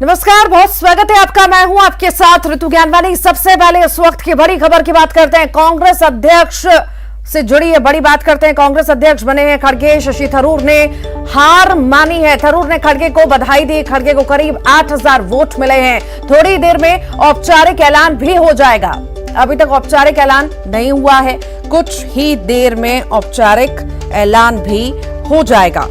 नमस्कार, बहुत स्वागत है आपका। मैं हूं आपके साथ ऋतु ज्ञानवानी। सबसे पहले इस वक्त की बड़ी खबर की बात करते हैं। कांग्रेस अध्यक्ष से जुड़ी है बड़ी बात करते हैं। कांग्रेस अध्यक्ष बने हैं खड़गे। शशि थरूर ने हार मानी है। थरूर ने खड़गे को बधाई दी। खड़गे को करीब 8000 वोट मिले हैं। थोड़ी देर में औपचारिक ऐलान भी हो जाएगा। अभी तक औपचारिक ऐलान नहीं हुआ है, कुछ ही देर में औपचारिक ऐलान भी हो जाएगा।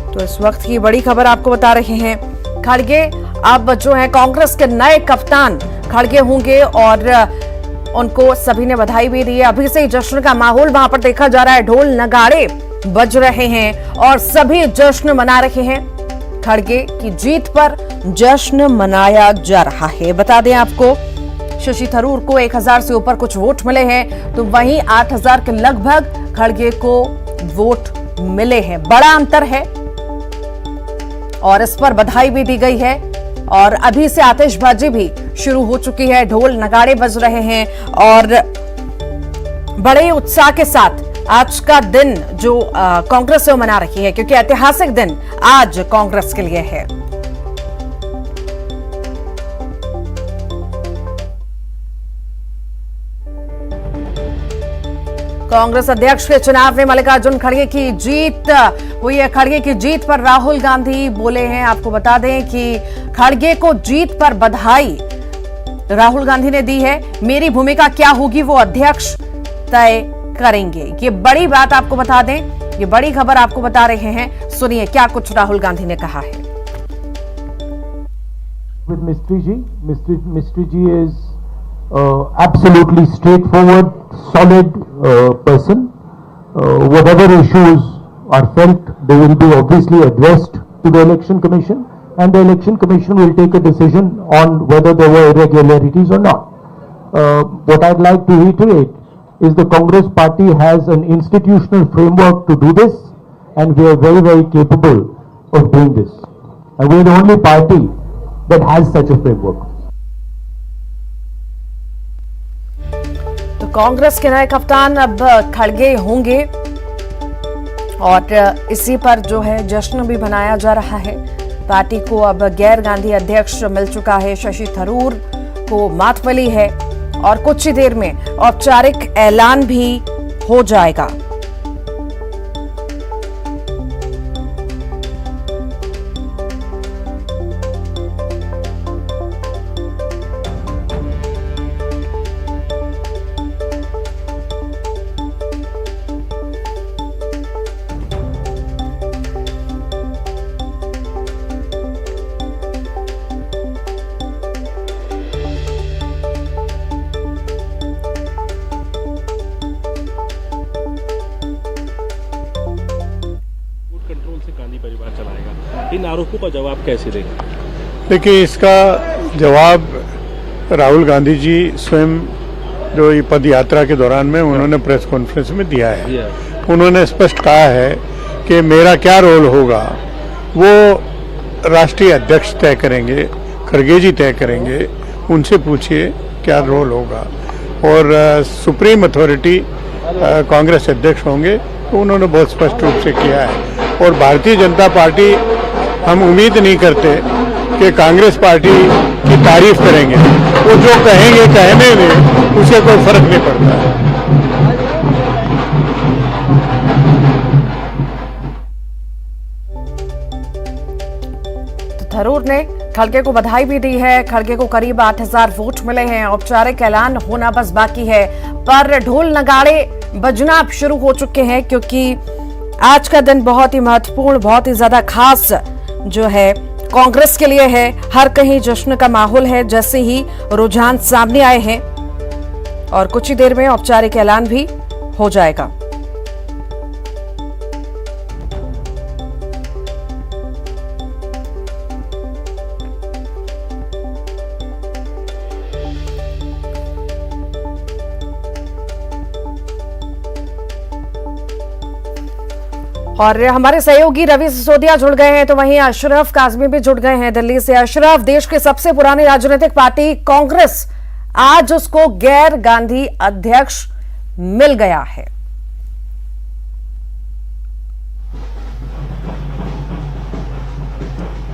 तो इस वक्त की बड़ी खबर आपको बता रहे हैं। खड़गे अब जो है कांग्रेस के नए कप्तान खड़गे होंगे और उनको सभी ने बधाई भी दी है। अभी से ही जश्न का माहौल वहां पर देखा जा रहा है। ढोल नगाड़े बज रहे हैं और सभी जश्न मना रहे हैं। खड़गे की जीत पर जश्न मनाया जा रहा है। बता दें आपको, शशि थरूर को 1000 से ऊपर कुछ वोट मिले हैं, तो वहीं 8000 के लगभग खड़गे को वोट मिले हैं। बड़ा अंतर है और इस पर बधाई भी दी गई है। और अभी से आतिशबाजी भी शुरू हो चुकी है। ढोल नगाड़े बज रहे हैं और बड़े उत्साह के साथ आज का दिन जो कांग्रेस से मना रही है, क्योंकि ऐतिहासिक दिन आज कांग्रेस के लिए है। कांग्रेस अध्यक्ष के चुनाव में मल्लिकार्जुन खड़गे की जीत हुई है। खड़गे की जीत पर राहुल गांधी बोले हैं। आपको बता दें कि खड़गे को जीत पर बधाई राहुल गांधी ने दी है। मेरी भूमिका क्या होगी वो अध्यक्ष तय करेंगे। ये बड़ी बात आपको बता दें, ये बड़ी खबर आपको बता रहे हैं। सुनिए क्या कुछ राहुल गांधी ने कहा है। With Mistry ji is absolutely straightforward, solid person. Whatever issues are felt, they will be obviously addressed to the Election Commission, and the Election Commission will take a decision on whether there were irregularities or not. What I'd like to reiterate is the Congress Party has an institutional framework to do this, and we are very, very capable of doing this. And we are the only party that has such a framework. Congress के नए कप्तान अब खड़गे होंगे और इसी पर जो है जश्न भी मनाया जा रहा है। पार्टी को अब गैर गांधी अध्यक्ष मिल चुका है। शशि थरूर को मात मिली है और कुछ ही देर में औपचारिक ऐलान भी हो जाएगा। कंट्रोल से गांधी परिवार चलाएगा, इन आरोपों का जवाब कैसे देगा? देखिए, इसका जवाब राहुल गांधी जी स्वयं जो ये पद यात्रा के दौरान में उन्होंने प्रेस कॉन्फ्रेंस में दिया है। उन्होंने स्पष्ट कहा है कि मेरा क्या रोल होगा वो राष्ट्रीय अध्यक्ष तय करेंगे, खड़गे जी तय करेंगे। उनसे पूछिए क्या रोल होगा। और सुप्रीम अथॉरिटी कांग्रेस अध्यक्ष होंगे, तो उन्होंने बहुत स्पष्ट रूप से किया है। और भारतीय जनता पार्टी, हम उम्मीद नहीं करते कि कांग्रेस पार्टी की तारीफ करेंगे। वो जो कहेंगे कहने में उसे कोई फर्क नहीं पड़ता है। तो थरूर ने खड़गे को बधाई भी दी है। खड़गे को करीब 8000 वोट मिले हैं। औपचारिक ऐलान होना बस बाकी है, पर ढोल नगाड़े बजना अब शुरू हो चुके हैं, क्योंकि आज का दिन बहुत ही महत्वपूर्ण, बहुत ही ज्यादा खास जो है कांग्रेस के लिए है। हर कहीं जश्न का माहौल है, जैसे ही रुझान सामने आए हैं और कुछ ही देर में औपचारिक ऐलान भी हो जाएगा। और हमारे सहयोगी रवि सिसोदिया जुड़ गए हैं, तो वहीं अशरफ काजमी भी जुड़ गए हैं दिल्ली से। अशरफ, देश की सबसे पुरानी राजनीतिक पार्टी कांग्रेस आज उसको गैर गांधी अध्यक्ष मिल गया है।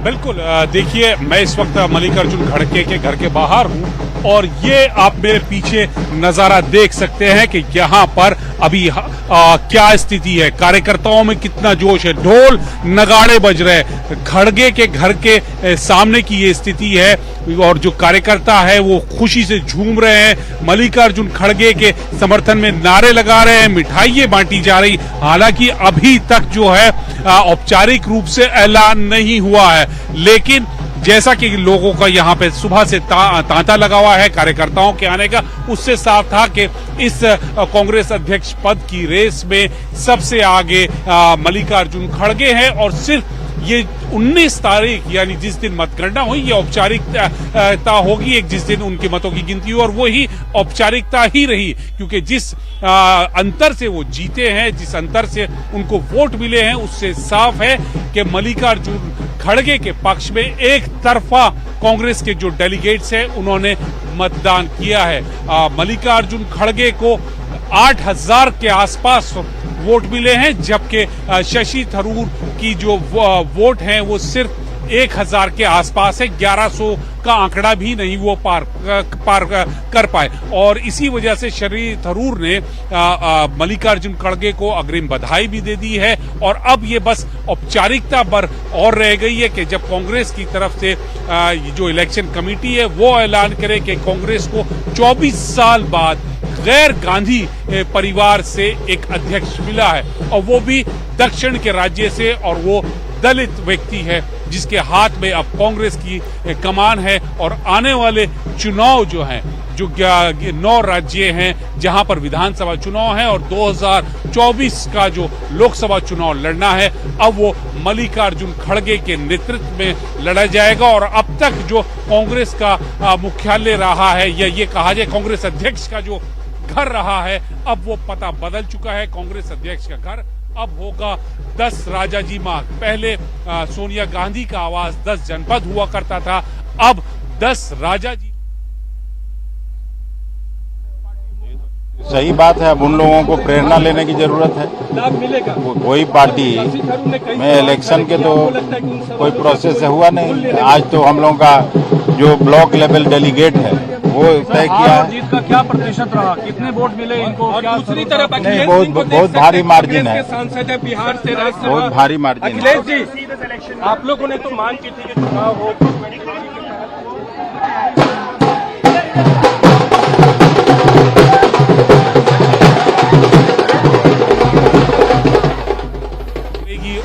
बिल्कुल, देखिए मैं इस वक्त मल्लिकार्जुन खड़गे के घर के बाहर हूं और ये आप मेरे पीछे नजारा देख सकते हैं कि यहाँ पर अभी क्या स्थिति है, कार्यकर्ताओं में कितना जोश है, ढोल नगाड़े बज रहे हैं। खड़गे के घर के सामने की ये स्थिति है और जो कार्यकर्ता है वो खुशी से झूम रहे हैं, मल्लिकार्जुन खड़गे के समर्थन में नारे लगा रहे हैं, मिठाइयां बांटी जा रही। हालांकि अभी तक जो है औपचारिक रूप से ऐलान नहीं हुआ है, लेकिन जैसा कि लोगों का यहाँ पे सुबह से तांता लगा हुआ है कार्यकर्ताओं के आने का, उससे साफ था कि इस कांग्रेस अध्यक्ष पद की रेस में सबसे आगे मल्लिकार्जुन खड़गे हैं और सिर्फ ये 19 तारीख यानी जिस दिन मतगणना हुई ये औपचारिकता होगी, एक जिस दिन उनके मतों की गिनती हुई और वो ही औपचारिकता ही रही, क्योंकि जिस अंतर से वो जीते हैं, जिस अंतर से उनको वोट मिले हैं, उससे साफ है कि मल्लिकार्जुन खड़गे के पक्ष में एक तरफा कांग्रेस के जो डेलीगेट्स हैं उन्होंने मतदान किया है। मल्लिकार्जुन खड़गे को 8000 के आसपास वोट मिले हैं, जबकि शशि थरूर की जो वोट हैं वो सिर्फ 1000 के आसपास है, 1100 का आंकड़ा भी नहीं वो पार कर पाए और इसी वजह से शशि थरूर ने मल्लिकार्जुन खड़गे को अग्रिम बधाई भी दे दी है और अब ये बस औपचारिकता पर और रह गई है कि जब कांग्रेस की तरफ से जो इलेक्शन कमेटी है वो ऐलान करे कि कांग्रेस को 24 साल बाद गैर गांधी परिवार से एक अध्यक्ष मिला है और वो भी दक्षिण के राज्य से, और वो दलित व्यक्ति है जिसके हाथ में अब कांग्रेस की कमान है। और आने वाले चुनाव जो हैं, जो 9 राज्य हैं जहां पर विधानसभा चुनाव है और 2024 का जो लोकसभा चुनाव लड़ना है, अब वो मल्लिकार्जुन खड़गे के नेतृत्व में लड़ा जाएगा। और अब तक जो कांग्रेस का मुख्यालय रहा है या ये कहा जाए कांग्रेस अध्यक्ष का जो घर रहा है, अब वो पता बदल चुका है। कांग्रेस अध्यक्ष का घर अब होगा 10 राजाजी मार्ग। पहले सोनिया गांधी का आवास 10 जनपद हुआ करता था, अब 10 राजाजी। सही बात है, अब उन लोगों को प्रेरणा लेने की जरूरत है। कोई पार्टी में इलेक्शन के तो कोई प्रोसेस हुआ नहीं। आज तो हम लोगों का जो ब्लॉक लेवल डेलीगेट है वो तय किया है। जीत का क्या प्रतिशत रहा, कितने वोट मिले इनको? और दूसरी तरफ नहीं, बहुत भारी मार्जिन है, सांसद है बिहार से, बहुत भारी मार्जिन है। अखिलेश जी, आप लोगों ने तो मांग की थी कि चुनाव हो,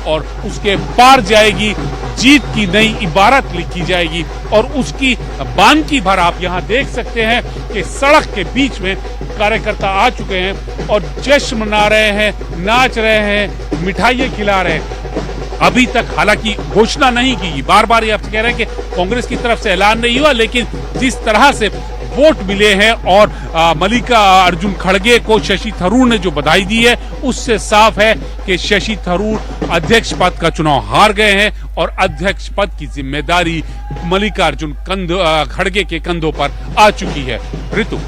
और उसके पार जाएगी, जीत की नई इबारत लिखी जाएगी और उसकी बानगी भर आप यहाँ देख सकते हैं कि सड़क के बीच में कार्यकर्ता आ चुके हैं और जश्न मना रहे हैं, नाच रहे हैं, मिठाइयाँ खिला रहे हैं। अभी तक हालांकि घोषणा नहीं की, बार बार ये आप कह रहे हैं कि कांग्रेस की तरफ से ऐलान नहीं हुआ, लेकिन जिस तरह से वोट मिले हैं और मल्लिकार्जुन खड़गे को शशि थरूर ने जो बधाई दी है, उससे साफ है कि शशि थरूर अध्यक्ष पद का चुनाव हार गए हैं और अध्यक्ष पद की जिम्मेदारी मल्लिकार्जुन खड़गे के कंधों पर आ चुकी है। ऋतु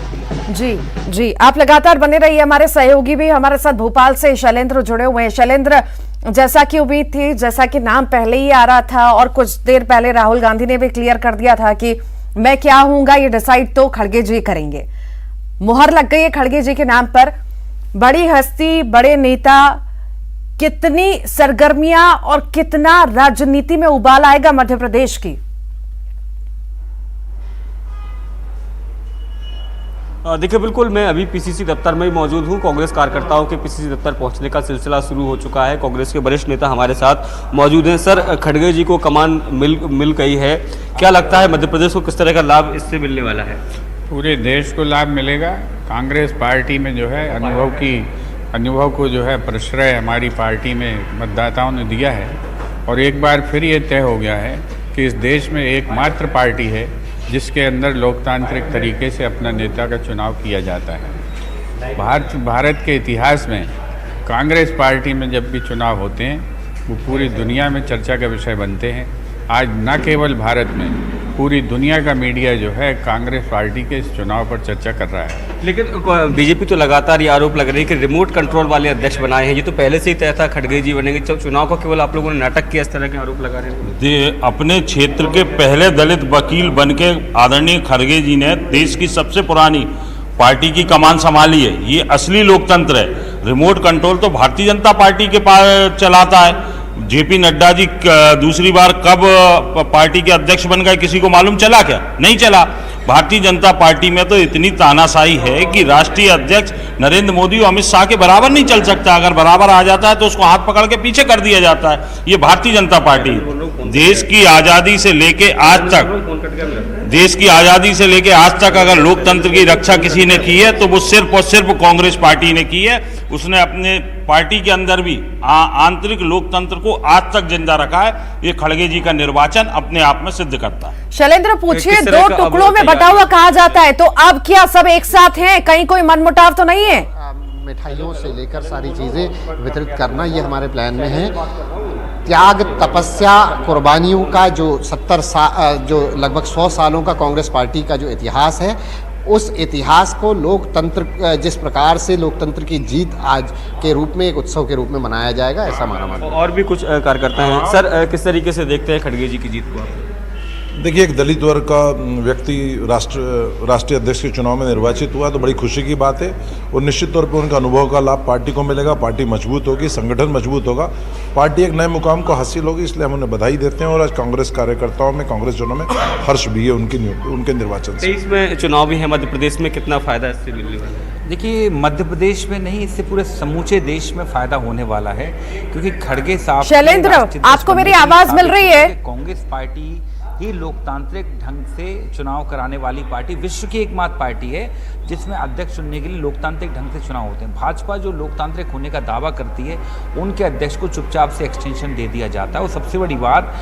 जी, आप लगातार बने रहिए। हमारे सहयोगी भी हमारे साथ भोपाल से शैलेंद्र जुड़े हुए हैं। शैलेंद्र, जैसा कि उम्मीद थी, जैसा कि नाम पहले ही आ रहा था और कुछ देर पहले राहुल गांधी ने भी क्लियर कर दिया था कि मैं क्या हूंगा ये डिसाइड तो खड़गे जी करेंगे। मुहर लग गई है खड़गे जी के नाम पर। बड़ी हस्ती, बड़े नेता, कितनी सरगर्मियां और कितना राजनीति में उबाल आएगा मध्य प्रदेश की? देखिए, बिल्कुल मैं अभी पीसीसी दफ्तर में मौजूद हूं। कांग्रेस कार्यकर्ताओं के पीसीसी दफ्तर पहुंचने का सिलसिला शुरू हो चुका है। कांग्रेस के वरिष्ठ नेता हमारे साथ मौजूद हैं। सर, खड़गे जी को कमान मिल गई है, क्या लगता है मध्य प्रदेश को किस तरह का लाभ इससे मिलने वाला है? पूरे देश को लाभ मिलेगा। कांग्रेस पार्टी में जो है अनुभव को जो है प्रश्रय हमारी पार्टी में मतदाताओं ने दिया है और एक बार फिर ये तय हो गया है कि इस देश में एकमात्र पार्टी है जिसके अंदर लोकतांत्रिक तरीके से अपना नेता का चुनाव किया जाता है। भारत के इतिहास में कांग्रेस पार्टी में जब भी चुनाव होते हैं वो पूरी दुनिया में चर्चा का विषय बनते हैं। आज न केवल भारत में पूरी दुनिया का मीडिया जो है कांग्रेस पार्टी के इस चुनाव पर चर्चा कर रहा है। लेकिन बीजेपी तो लगातार ये आरोप लग रही है कि रिमोट कंट्रोल वाले अध्यक्ष बनाए हैं। ये तो पहले से ही तय था खड़गे जी बनेंगे, जब चुनाव को केवल आप लोगों ने नाटक किया, इस तरह के आरोप लगा रहे हैं। अपने क्षेत्र के पहले दलित वकील बनके आदरणीय खड़गे जी ने देश की सबसे पुरानी पार्टी की कमान संभाली है। ये असली लोकतंत्र है। रिमोट कंट्रोल तो भारतीय जनता पार्टी के पास चलाता है। जेपी नड्डा जी दूसरी बार कब पार्टी के अध्यक्ष बन गए किसी को मालूम चला क्या? नहीं चला। भारतीय जनता पार्टी में तो इतनी तानाशाही है कि राष्ट्रीय अध्यक्ष नरेंद्र मोदी और अमित शाह के बराबर नहीं चल सकता। अगर बराबर आ जाता है तो उसको हाथ पकड़ के पीछे कर दिया जाता है। ये भारतीय जनता पार्टी देश की आजादी से लेके आज तक अगर लोकतंत्र की रक्षा किसी ने की है तो वो सिर्फ और सिर्फ कांग्रेस पार्टी ने की है। उसने अपने पार्टी के अंदर भी आंतरिक लोकतंत्र को आज तक जिंदा रखा है। ये खड़गे जी का निर्वाचन अपने आप में सिद्ध करता है। शैलेंद्र पूछिए, दो टुकड़ों में बटा हुआ कहा जाता है, तो अब क्या सब एक साथ हैं? कहीं कोई मनमुटाव तो नहीं है? मिठाइयों से लेकर सारी चीजें वितरित करना ये हमारे प्लान में है। त्याग, तपस्या, कुर्बानियों का जो जो लगभग 100 सालों का कांग्रेस पार्टी का जो इतिहास है, उस इतिहास को लोकतंत्र जिस प्रकार से लोकतंत्र की जीत आज के रूप में एक उत्सव के रूप में मनाया जाएगा, ऐसा माना। और भी कुछ कार्यकर्ता हैं सर, किस तरीके से देखते हैं खड़गे जी की जीत को? देखिए, एक दलित वर्ग का व्यक्ति राष्ट्रीय अध्यक्ष के चुनाव में निर्वाचित हुआ तो बड़ी खुशी की बात है और निश्चित तौर पर उनका अनुभव का लाभ पार्टी को मिलेगा। पार्टी मजबूत होगी, संगठन मजबूत होगा, पार्टी एक नए मुकाम को हासिल होगी। इसलिए हम उन्हें बधाई देते हैं और आज कांग्रेस कार्यकर्ताओं में, कांग्रेस जनों में हर्ष भी है उनके निर्वाचन से। 23 में चुनाव भी है मध्य प्रदेश में, कितना फायदा इससे मिलने वाला है? देखिए, मध्य प्रदेश में नहीं, इससे पूरे समूचे देश में फायदा होने वाला है, क्योंकि खड़गे साहब। शैलेंद्र, आपको मेरी आवाज मिल रही है? कांग्रेस पार्टी ही लोकतांत्रिक ढंग से चुनाव कराने वाली पार्टी, विश्व की एकमात्र पार्टी है जिसमें अध्यक्ष चुनने के लिए लोकतांत्रिक ढंग से चुनाव होते हैं। भाजपा जो लोकतांत्रिक होने का दावा करती है, उनके अध्यक्ष को चुपचाप से एक्सटेंशन दे दिया जाता है। और सबसे बड़ी बात,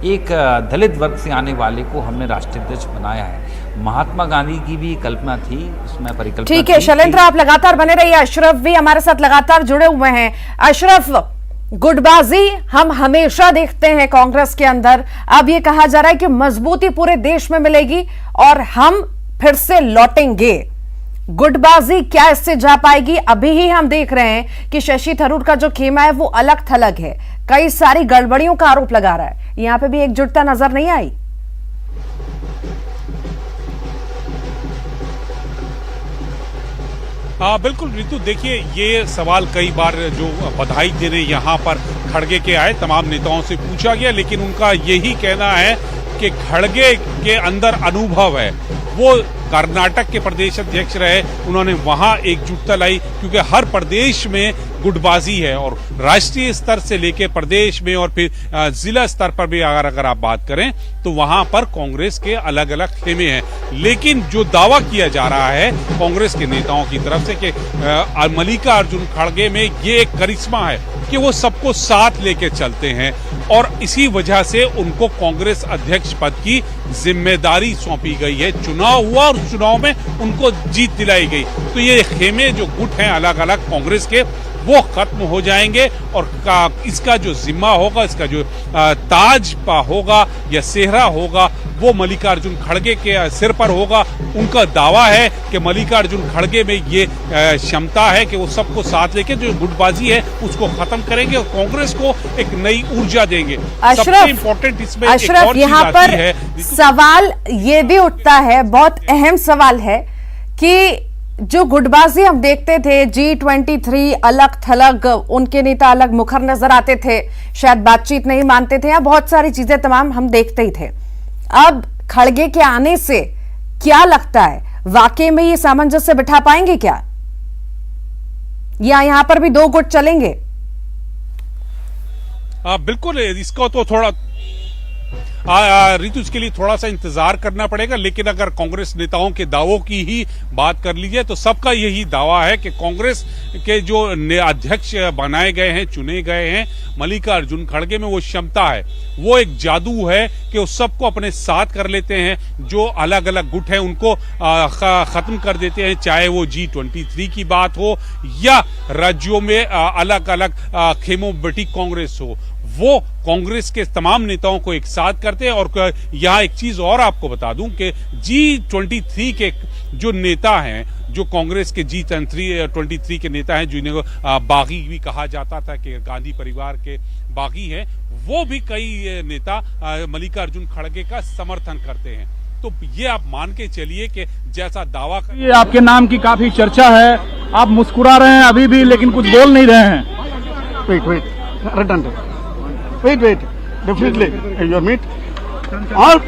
एक दलित वर्ग से आने वाले को हमने राष्ट्रीय अध्यक्ष बनाया है। महात्मा गांधी की भी कल्पना थी, उसमें परिकल्पना। ठीक है शैलेंद्र, आप लगातार बने रहिए। अशरफ भी हमारे साथ लगातार जुड़े हुए हैं। अशरफ, गुटबाजी हम हमेशा देखते हैं कांग्रेस के अंदर। अब ये कहा जा रहा है कि मजबूती पूरे देश में मिलेगी और हम फिर से लौटेंगे। गुटबाजी क्या इससे जा पाएगी? अभी ही हम देख रहे हैं कि शशि थरूर का जो खेमा है वो अलग थलग है, कई सारी गड़बड़ियों का आरोप लगा रहा है। यहां पे भी एकजुटता नजर नहीं आई। बिल्कुल रितु, देखिए ये सवाल कई बार जो बधाई देने यहाँ पर खड़गे के आए तमाम नेताओं से पूछा गया, लेकिन उनका यही कहना है कि खड़गे के अंदर अनुभव है। वो कर्नाटक के प्रदेश अध्यक्ष रहे, उन्होंने वहां एकजुटता लाई, क्योंकि हर प्रदेश में गुटबाजी है और राष्ट्रीय स्तर से लेकर प्रदेश में और फिर जिला स्तर पर भी अगर आप बात करें तो वहां पर कांग्रेस के अलग अलग खेमे हैं। लेकिन जो दावा किया जा रहा है कांग्रेस के नेताओं की तरफ से कि मल्लिकार्जुन खड़गे में ये एक करिश्मा है कि वो सबको साथ लेके चलते हैं और इसी वजह से उनको कांग्रेस अध्यक्ष पद की जिम्मेदारी सौंपी गई है। चुनाव हुआ और चुनाव में उनको जीत दिलाई गई, तो ये खेमे जो गुट हैं अलग अलग कांग्रेस के, वो खत्म हो जाएंगे और इसका जो जिम्मा होगा, इसका जो ताज होगा या सेहरा होगा, वो मल्लिकार्जुन खड़गे के सिर पर होगा। उनका दावा है कि मल्लिकार्जुन खड़गे में ये क्षमता है कि वो सबको साथ लेके जो गुटबाजी है उसको खत्म करेंगे और कांग्रेस को एक नई ऊर्जा देंगे। सबसे इम्पोर्टेंट इसमें अशरफ, यहाँ पर सवाल ये भी उठता है, बहुत अहम सवाल है कि जो गुटबाजी हम देखते थे, G23 अलग थलग, उनके नेता अलग मुखर नजर आते थे, शायद बातचीत नहीं मानते थे, या बहुत सारी चीजें तमाम हम देखते ही थे। अब खड़गे के आने से क्या लगता है, वाकई में ये सामंजस्य बिठा पाएंगे क्या, या यहां पर भी दो गुट चलेंगे? बिल्कुल, इसको तो थोड़ा ऋतु इसके लिए थोड़ा सा इंतजार करना पड़ेगा। लेकिन अगर कांग्रेस नेताओं के दावों की ही बात कर लीजिए तो सबका यही दावा है कि कांग्रेस के जो अध्यक्ष बनाए गए हैं, चुने गए हैं, मल्लिकार्जुन खड़गे में वो क्षमता है, वो एक जादू है कि वो सबको अपने साथ कर लेते हैं। जो अलग अलग गुट हैं उनको खत्म कर देते हैं, चाहे वो G23 की बात हो या राज्यों में अलग अलग खेमों में बटी कांग्रेस हो, वो कांग्रेस के तमाम नेताओं को एक साथ करते हैं। और यहाँ एक चीज और आपको बता दूं कि G23 के जो नेता हैं, जो कांग्रेस के G23 के नेता हैं, जिन्हें बागी भी कहा जाता था कि गांधी परिवार के बागी हैं, वो भी कई नेता मल्लिकार्जुन खड़गे का समर्थन करते हैं। तो ये आप मान के चलिए कि जैसा दावा ये आपके नाम की काफी चर्चा है, आप मुस्कुरा रहे हैं अभी भी, लेकिन कुछ बोल नहीं रहे हैं। वेट डेफिनेटली योर मीट और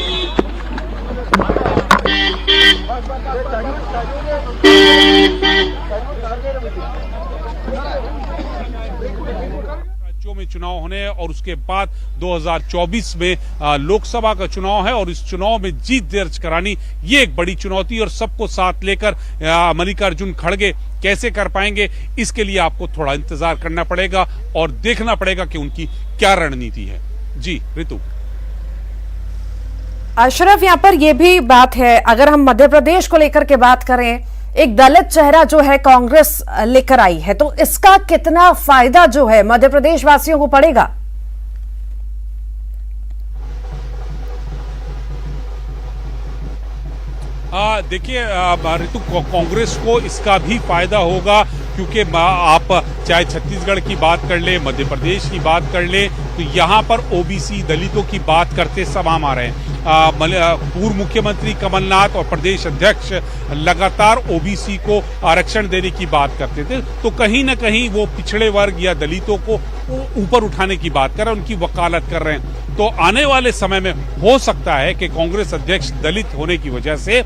राज्यों में चुनाव होने हैं और उसके बाद 2024 में लोकसभा का चुनाव है और इस चुनाव में जीत दर्ज करानी ये एक बड़ी चुनौती, और सबको साथ लेकर मल्लिकार्जुन खड़गे कैसे कर पाएंगे, इसके लिए आपको थोड़ा इंतजार करना पड़ेगा और देखना पड़ेगा कि उनकी क्या रणनीति है। जी ऋतु। अशरफ, यहाँ पर यह भी बात है, अगर हम मध्य प्रदेश को लेकर के बात करें, एक दलित चेहरा जो है कांग्रेस लेकर आई है, तो इसका कितना फायदा जो है मध्य प्रदेश वासियों को पड़ेगा? देखिए ऋतु, कांग्रेस को इसका भी फायदा होगा, क्योंकि आप चाहे छत्तीसगढ़ की बात कर ले, मध्य प्रदेश की बात कर ले, तो यहाँ पर ओबीसी दलितों की बात करते सब हम आ रहे हैं। पूर्व मुख्यमंत्री कमलनाथ और प्रदेश अध्यक्ष लगातार ओबीसी को आरक्षण देने की बात करते थे, तो कहीं ना कहीं वो पिछड़े वर्ग या दलितों को ऊपर उठाने की बात कर रहे हैं, उनकी वकालत कर रहे हैं। तो आने वाले समय में हो सकता है कि कांग्रेस अध्यक्ष दलित होने की वजह से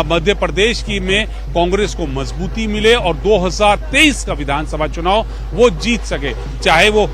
मध्य प्रदेश की में कांग्रेस को मजबूती मिले और 2023 का विधानसभा चुनाव वो जीत सके। चाहे वो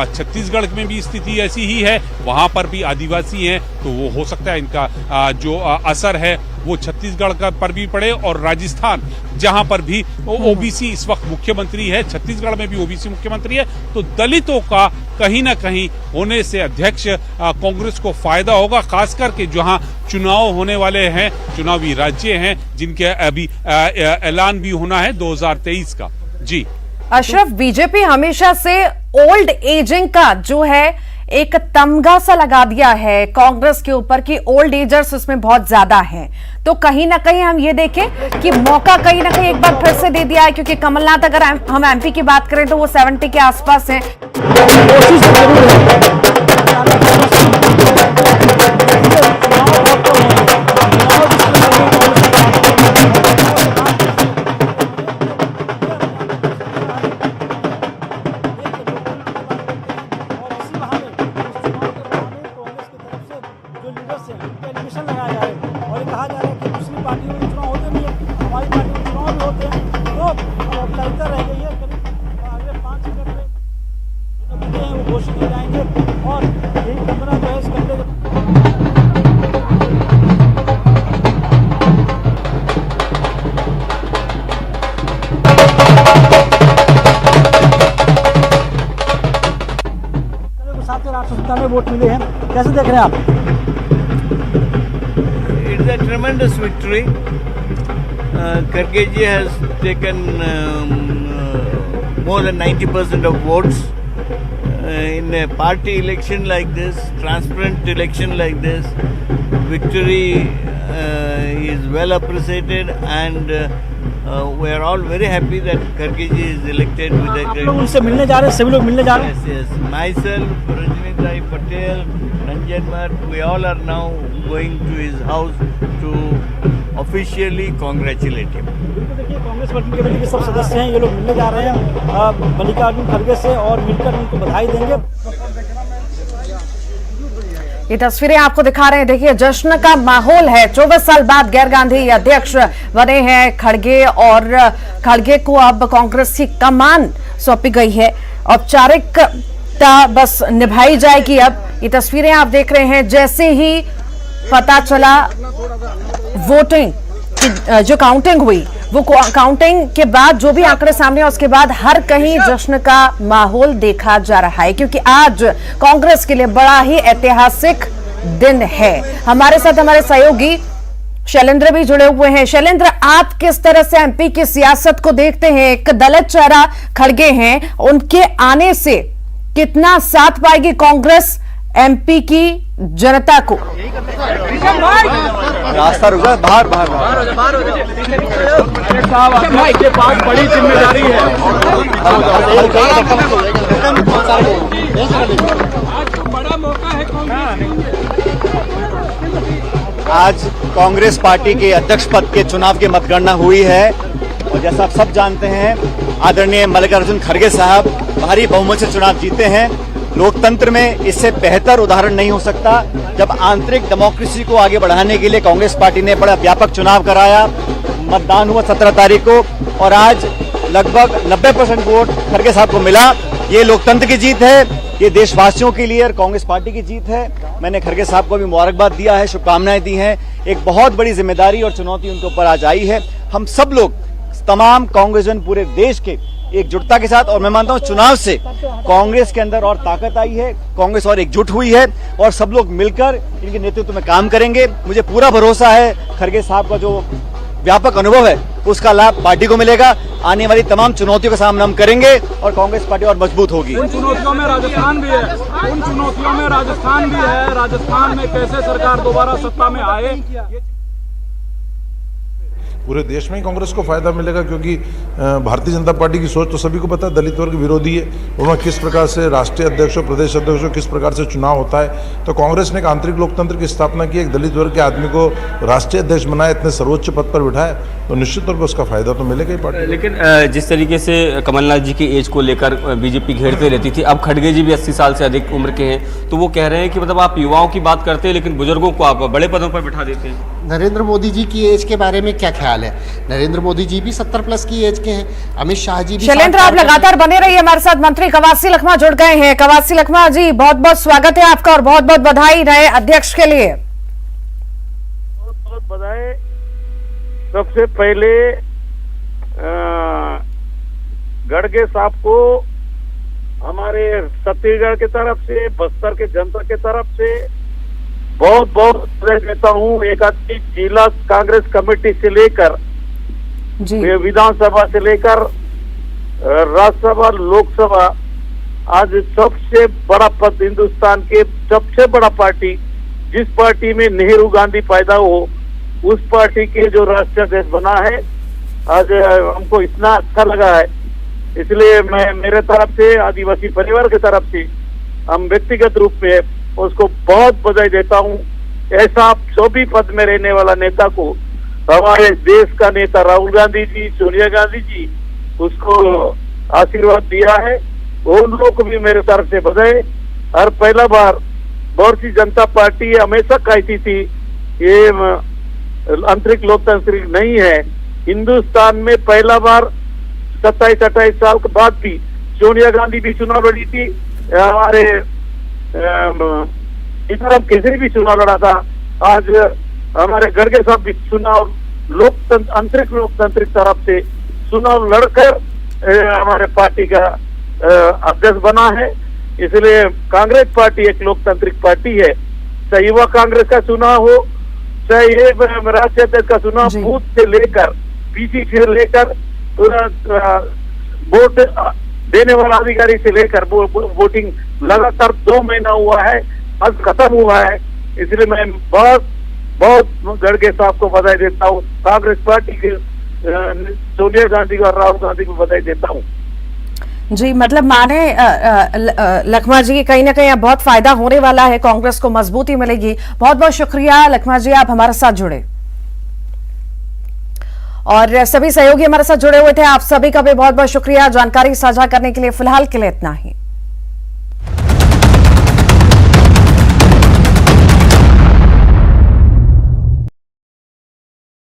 छत्तीसगढ़ में भी स्थिति ऐसी ही है, वहां पर भी आदिवासी हैं, तो वो हो सकता है इनका जो असर है वो छत्तीसगढ़ का पर भी पड़े, और राजस्थान जहां पर भी ओबीसी इस वक्त मुख्यमंत्री है, छत्तीसगढ़ में भी ओबीसी मुख्यमंत्री है, तो दलितों का कहीं ना कहीं होने से अध्यक्ष कांग्रेस को फायदा होगा, खासकर के जहां चुनाव होने वाले हैं, चुनावी राज्य हैं, जिनके अभी ऐलान भी होना है 2023 का। जी अशरफ, बीजेपी हमेशा से ओल्ड एजिंग का जो है एक तमगा सा लगा दिया है कांग्रेस के ऊपर कि ओल्ड एजर्स इसमें बहुत ज्यादा हैं, तो कहीं ना कहीं हम ये देखें कि मौका कहीं ना कहीं एक बार फिर से दे दिया है, क्योंकि कमलनाथ अगर हम एमपी की बात करें तो वो 70 के आसपास हैं। वोट मिले हैं, कैसे देख रहे हैं आप? It's a tremendous victory. Kharge ji has taken more than 90% of votes in a party election like this, transparent election like this. Victory is well appreciated, and we are all very happy that Kharge ji is elected with a great. आप लोग उनसे मिलने जा रहे हैं, सभी लोग मिलने जा रहे हैं? Yes, yes. Myself, Rajni Patel, Ranjan Bhatt, we all are now going to his house to officially congratulate him. देखिए, कांग्रेस वर्किंग कमेटी के सब सदस्य हैं, ये लोग मिलने जा रहे हैं मल्लिकार्जुन खड़गे से और मिलकर उनको बधाई देंगे। ये तस्वीरें आपको दिखा रहे हैं, देखिए जश्न का माहौल है। 24 साल बाद गैर गांधी अध्यक्ष बने हैं खड़गे, और खड़गे को अब कांग्रेस की कमान सौंपी गई है, औपचारिकता बस निभाई जाएगी। अब ये तस्वीरें आप देख रहे हैं, जैसे ही पता चला वोटिंग की जो काउंटिंग हुई, वो काउंटिंग के बाद जो भी आंकड़े सामने आए, उसके बाद हर कहीं जश्न का माहौल देखा जा रहा है, क्योंकि आज कांग्रेस के लिए बड़ा ही ऐतिहासिक दिन है। हमारे साथ हमारे सहयोगी शैलेंद्र भी जुड़े हुए हैं। शैलेंद्र, आप किस तरह से एमपी की सियासत को देखते हैं? एक दलित चेहरा खड़गे हैं, उनके आने से कितना साथ पाएगी कांग्रेस एमपी की जनता को? रास्ता रुका, बाहर के पास बड़ी जिम्मेदारी है। बड़ा मौका है। आज कांग्रेस पार्टी के अध्यक्ष पद के चुनाव की मतगणना हुई है और जैसा आप सब जानते हैं, आदरणीय मल्लिकार्जुन खड़गे साहब भारी बहुमत से चुनाव जीते हैं। लोकतंत्र में इससे बेहतर उदाहरण नहीं हो सकता जब आंतरिक डेमोक्रेसी को आगे बढ़ाने के लिए कांग्रेस पार्टी ने बड़ा व्यापक चुनाव कराया। मतदान हुआ 17 तारीख को और आज लगभग 90% वोट खड़गे साहब को मिला। ये लोकतंत्र की जीत है, ये देशवासियों के लिए और कांग्रेस पार्टी की जीत है। मैंने खड़गे साहब को भी मुबारकबाद दिया है, शुभकामनाएं दी हैं। एक बहुत बड़ी जिम्मेदारी और चुनौती उनके ऊपर आज आई है। हम सब लोग, तमाम कांग्रेसजन पूरे देश के एकजुटता के साथ, और मैं मानता हूं चुनाव से कांग्रेस के अंदर और ताकत आई है, कांग्रेस और एकजुट हुई है और सब लोग मिलकर इनके नेतृत्व में काम करेंगे। मुझे पूरा भरोसा है खड़गे साहब का जो व्यापक अनुभव है उसका लाभ पार्टी को मिलेगा। आने वाली तमाम चुनौतियों का सामना हम करेंगे और कांग्रेस पार्टी और मजबूत होगी। उन चुनौतियों में राजस्थान भी है, राजस्थान में कैसे सरकार दोबारा सत्ता में आए। पूरे देश में ही कांग्रेस को फायदा मिलेगा, क्योंकि भारतीय जनता पार्टी की सोच तो सभी को पता है, दलित वर्ग विरोधी है। वहाँ किस प्रकार से राष्ट्रीय अध्यक्षों, प्रदेश अध्यक्षों किस प्रकार से चुनाव होता है। तो कांग्रेस ने एक आंतरिक लोकतंत्र की स्थापना की, एक दलित वर्ग के आदमी को राष्ट्रीय अध्यक्ष बनाया, इतने सर्वोच्च पद पर बिठाया, तो निश्चित तौर पर उसका फायदा तो मिलेगा ही पार्टी। लेकिन जिस तरीके से कमलनाथ जी की एज को लेकर बीजेपी घेरते रहती थी, अब खड़गे जी भी 80 साल से अधिक उम्र के हैं, तो वो कह रहे हैं कि मतलब आप युवाओं की बात करते हैं लेकिन बुजुर्गों को आप बड़े पदों पर बिठा देते हैं। नरेंद्र मोदी जी की एज के बारे में क्या ख्याल है? नरेंद्र मोदी जी भी 70 प्लस की एज के हैं, अमित शाह जी भी। शैलेंद्र, आप लगातार बने रहिए हमारे साथ। मंत्री कवासी लखमा जुड़ गए हैं। कवासी लखमा जी, बहुत बहुत स्वागत है आपका और बहुत बहुत बधाई नए अध्यक्ष के लिए। बहुत बहुत बधाई। सबसे पहले खड़गे साहब को हमारे छत्तीसगढ़ की तरफ से, बस्तर के जनता की तरफ से बहुत बहुत बधाई देता हूँ। एक आदमी जिला कांग्रेस कमेटी से लेकर विधानसभा से लेकर राज्यसभा, लोकसभा, आज सबसे बड़ा पद, हिंदुस्तान के सबसे बड़ा पार्टी, जिस पार्टी में नेहरू गांधी पैदा हो, उस पार्टी के जो राष्ट्रीय अध्यक्ष बना है, आज हमको इतना अच्छा लगा है। इसलिए मैं मेरे तरफ से, आदिवासी परिवार की तरफ से, हम व्यक्तिगत रूप में उसको बहुत बधाई देता हूँ। ऐसा 24 पद में रहने वाला नेता को हमारे देश का नेता राहुल गांधी जी, सोनिया गांधी जी उसको आशीर्वाद दिया है। उन लोगों को भी मेरे तरफ से बधाई। और पहला बार भारतीय जनता पार्टी हमेशा कहती थी ये आंतरिक लोकतांत्रिक नहीं है। हिंदुस्तान में पहला बार 27-28 साल के बाद भी सोनिया गांधी भी चुनाव लड़ी थी, हमारे इधर केसरी भी चुनाव लड़ा था, आज हमारे खड़गे साहब भी चुनाव लोकतंत्र, आंतरिक लोकतांत्रिक तरफ से चुनाव लड़कर हमारे पार्टी का अध्यक्ष बना है। इसलिए कांग्रेस पार्टी एक लोकतांत्रिक पार्टी है। चाहे युवा कांग्रेस का चुनाव हो, चाहे ये राष्ट्रीय अध्यक्ष का चुनाव, बूथ से लेकर पीसी से लेकर वोट देने वाला अधिकारी से लेकर वोटिंग लगातार 2 महीना हुआ है, आज खत्म हुआ है। इसलिए मैं बहुत बहुत खड़गे साहब को बधाई देता हूँ। कांग्रेस पार्टी के सोनिया गांधी और राहुल गांधी को बधाई देता हूँ। जी, मतलब माने लखमा जी, कहीं ना कहीं अब बहुत फायदा होने वाला है, कांग्रेस को मजबूती मिलेगी। बहुत बहुत शुक्रिया लखमा जी, आप हमारे साथ जुड़े और सभी सहयोगी हमारे साथ जुड़े हुए थे। आप सभी का भी बहुत बहुत शुक्रिया जानकारी साझा करने के लिए। फिलहाल के लिए इतना ही।